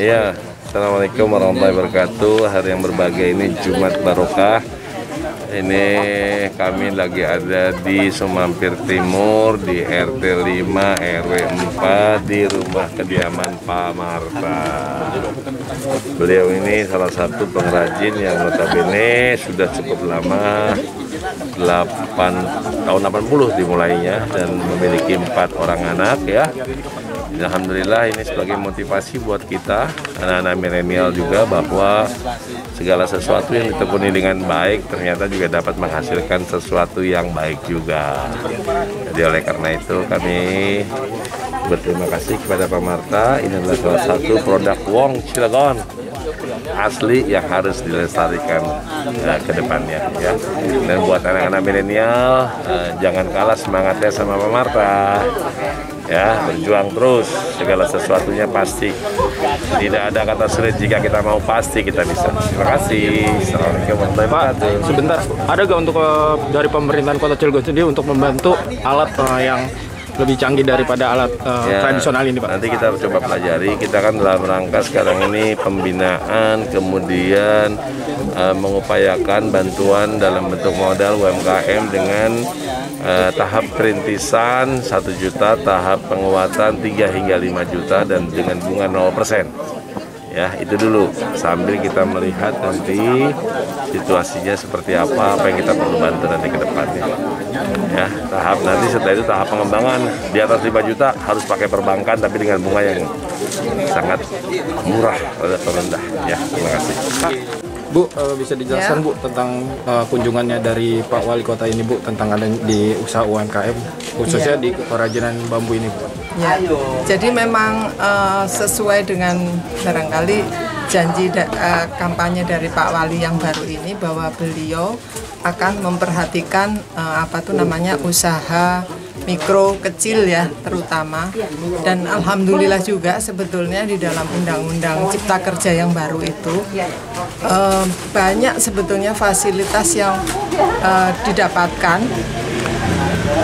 Ya, Assalamualaikum warahmatullahi wabarakatuh. Hari yang berbahagia ini Jumat Barokah. Ini kami lagi ada di Sumampir Timur di RT 5 RW 4 di rumah kediaman Pak Marta. Beliau ini salah satu pengrajin yang notabene sudah cukup lama, tahun 80 dimulainya, dan memiliki 4 orang anak ya. Alhamdulillah ini sebagai motivasi buat kita anak-anak milenial juga, bahwa segala sesuatu yang ditekuni dengan baik ternyata juga dapat menghasilkan sesuatu yang baik juga. Jadi oleh karena itu kami berterima kasih kepada Pak Marta. Ini adalah salah satu produk Wong Cilegon asli yang harus dilestarikan ke depannya ya. Dan buat anak-anak milenial, jangan kalah semangatnya sama Pak Marta. Ya, berjuang terus, segala sesuatunya pasti. Tidak ada kata sulit, jika kita mau pasti kita bisa. Terima kasih. Assalamualaikum warahmatullahi wabarakatuh. Sebentar, ada gak untuk dari pemerintahan Kota Cilegon sendiri untuk membantu alat yang lebih canggih daripada alat tradisional ini, Pak? Nanti kita coba pelajari. Kita kan dalam rangka sekarang ini pembinaan, kemudian mengupayakan bantuan dalam bentuk modal UMKM dengan tahap perintisan 1 juta, tahap penguatan 3 hingga 5 juta, dan dengan bunga 0%. Ya, itu dulu, sambil kita melihat nanti situasinya seperti apa yang kita perlu bantu nanti ke depannya. Ya, tahap nanti setelah itu tahap pengembangan di atas 5 juta harus pakai perbankan, tapi dengan bunga yang sangat murah, rendah. Ya, terima kasih. Bu, bisa dijelaskan Bu tentang kunjungannya dari Pak Wali Kota ini, Bu, tentang ada di usaha UMKM khususnya di kerajinan bambu ini, Bu? Ya, jadi memang sesuai dengan barangkali janji kampanye dari Pak Wali yang baru ini, bahwa beliau akan memperhatikan usaha mikro kecil ya terutama. Dan alhamdulillah juga sebetulnya di dalam Undang-Undang Cipta Kerja yang baru itu banyak sebetulnya fasilitas yang didapatkan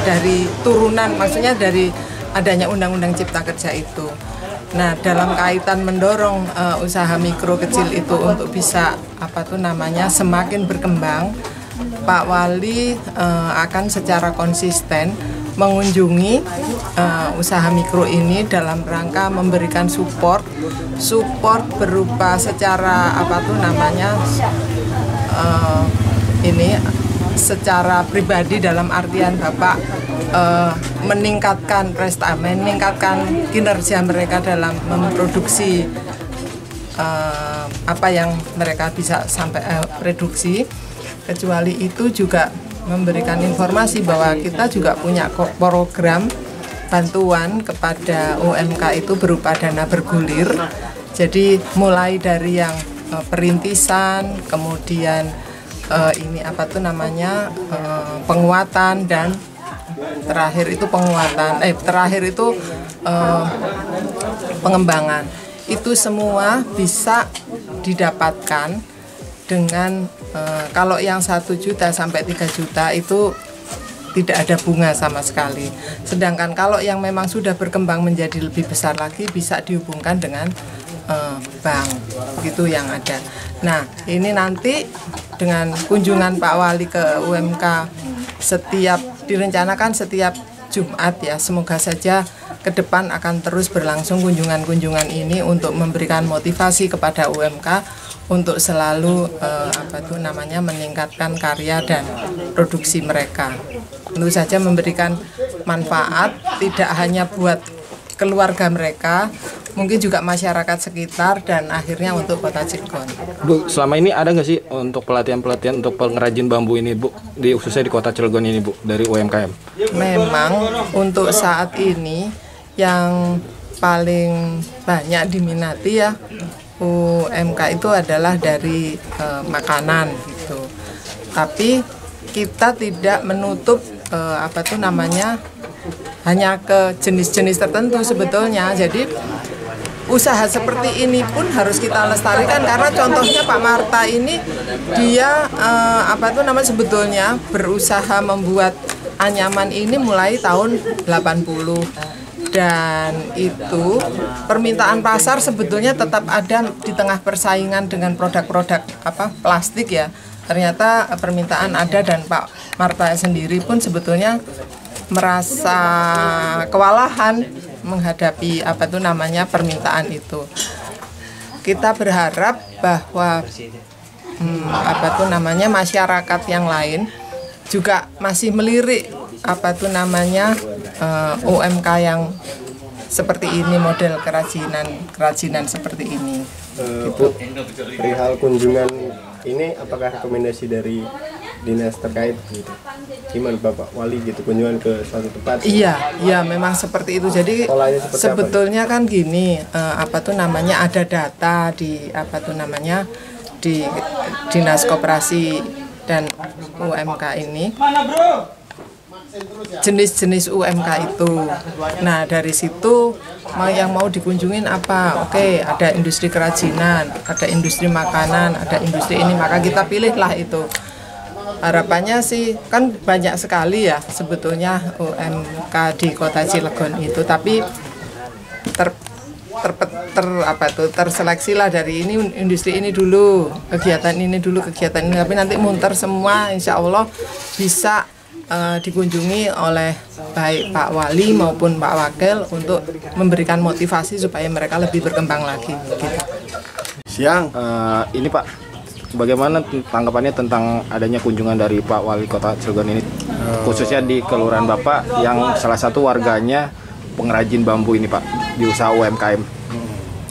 dari turunan, maksudnya dari adanya Undang-Undang Cipta Kerja itu. Nah, dalam kaitan mendorong usaha mikro kecil itu untuk bisa semakin berkembang, Pak Wali akan secara konsisten mengunjungi usaha mikro ini dalam rangka memberikan support berupa secara secara pribadi, dalam artian Bapak meningkatkan kinerja mereka dalam memproduksi apa yang mereka bisa sampai produksi. Kecuali itu juga memberikan informasi bahwa kita juga punya program bantuan kepada UMK itu berupa dana bergulir. Jadi mulai dari yang perintisan, kemudian penguatan, dan terakhir itu pengembangan. Itu semua bisa didapatkan dengan kalau yang 1 juta sampai 3 juta itu tidak ada bunga sama sekali. Sedangkan kalau yang memang sudah berkembang menjadi lebih besar lagi, bisa dihubungkan dengan bank, begitu yang ada. Nah, ini nanti dengan kunjungan Pak Wali ke UMK direncanakan setiap Jumat ya. Semoga saja ke depan akan terus berlangsung kunjungan-kunjungan ini untuk memberikan motivasi kepada UMK untuk selalu meningkatkan karya dan produksi mereka. Tentu saja memberikan manfaat tidak hanya buat keluarga mereka, mungkin juga masyarakat sekitar, dan akhirnya untuk Kota Cilegon. Bu, selama ini ada nggak sih untuk pelatihan untuk pengrajin bambu ini, Bu, khususnya di Kota Cilegon ini, Bu, dari UMKM? Memang untuk saat ini yang paling banyak diminati ya UMK itu adalah dari makanan gitu. Tapi kita tidak menutup hanya ke jenis-jenis tertentu sebetulnya. Jadi usaha seperti ini pun harus kita lestarikan, karena contohnya Pak Marta ini dia sebetulnya berusaha membuat anyaman ini mulai tahun 80. Dan itu permintaan pasar sebetulnya tetap ada di tengah persaingan dengan produk-produk plastik ya. Ternyata permintaan ada dan Pak Marta sendiri pun sebetulnya merasa kewalahan menghadapi permintaan itu. Kita berharap bahwa masyarakat yang lain juga masih melirik UMK yang seperti ini, model kerajinan seperti ini. Bu, perihal kunjungan ini apakah rekomendasi dari dinas terkait gitu? Gimana Bapak Wali gitu kunjungan ke suatu tempat? Iya, memang seperti itu. Jadi sebetulnya kan gini, ada data di di Dinas Koperasi dan UMK ini. Jenis-jenis UMK itu. Nah, dari situ yang mau dikunjungin apa? Oke, ada industri kerajinan, ada industri makanan, ada industri ini, maka kita pilihlah itu. Harapannya sih kan banyak sekali ya sebetulnya UMK di Kota Cilegon itu, tapi terseleksi lah dari ini industri ini dulu, kegiatan ini, tapi nanti munter semua, insya Allah bisa dikunjungi oleh baik Pak Wali maupun Pak Wakil untuk memberikan motivasi supaya mereka lebih berkembang lagi. Gitu. Siang, ini Pak, bagaimana tanggapannya tentang adanya kunjungan dari Pak Wali Kota Cilegon ini, khususnya di Kelurahan Bapak yang salah satu warganya pengrajin bambu ini Pak, di usaha UMKM.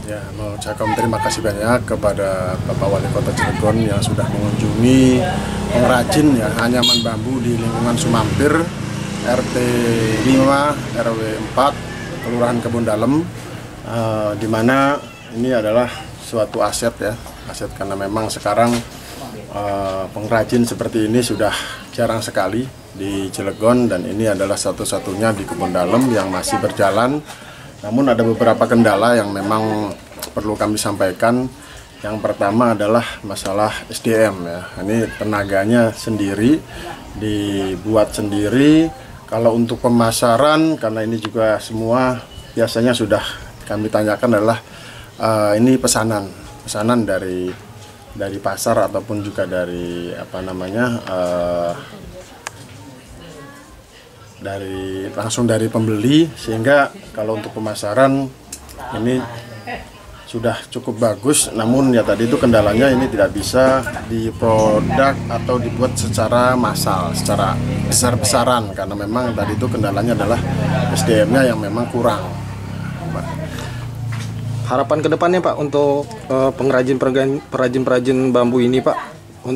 Ya, mau ucapkan terima kasih banyak kepada Bapak Wali Kota Cilegon yang sudah mengunjungi pengrajin ya anyaman bambu di lingkungan Sumampir, RT 5, RW 4, Kelurahan Kebun Dalem, di mana ini adalah suatu aset ya, aset karena memang sekarang pengrajin seperti ini sudah jarang sekali di Cilegon dan ini adalah satu-satunya di Kebun Dalem yang masih berjalan. Namun ada beberapa kendala yang memang perlu kami sampaikan. Yang pertama adalah masalah SDM ya. Ini tenaganya sendiri, dibuat sendiri. Kalau untuk pemasaran, karena ini juga semua biasanya sudah kami tanyakan adalah ini pesanan dari pasar ataupun juga dari langsung dari pembeli, sehingga kalau untuk pemasaran ini sudah cukup bagus. Namun ya tadi itu kendalanya ini tidak bisa diproduk atau dibuat secara massal, secara besar-besaran, karena memang tadi itu kendalanya adalah SDM-nya yang memang kurang. Harapan kedepannya Pak untuk perajin bambu ini Pak,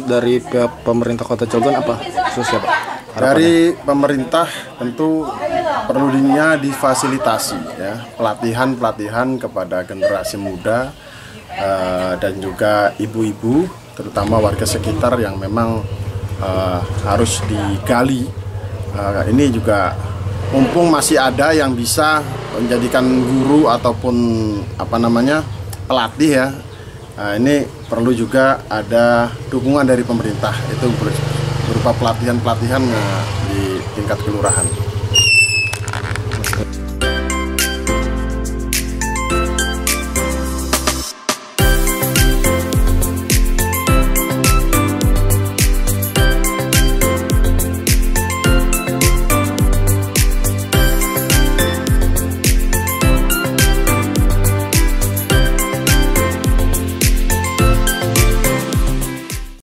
dari pihak pemerintah Kota Cilegon apa khususnya Pak? Dari pemerintah tentu perlunya difasilitasi ya, pelatihan kepada generasi muda dan juga ibu-ibu, terutama warga sekitar yang memang harus digali. Ini juga mumpung masih ada yang bisa menjadikan guru ataupun pelatih ya. Ini perlu juga ada dukungan dari pemerintah, itu berupa pelatihan di tingkat kelurahan.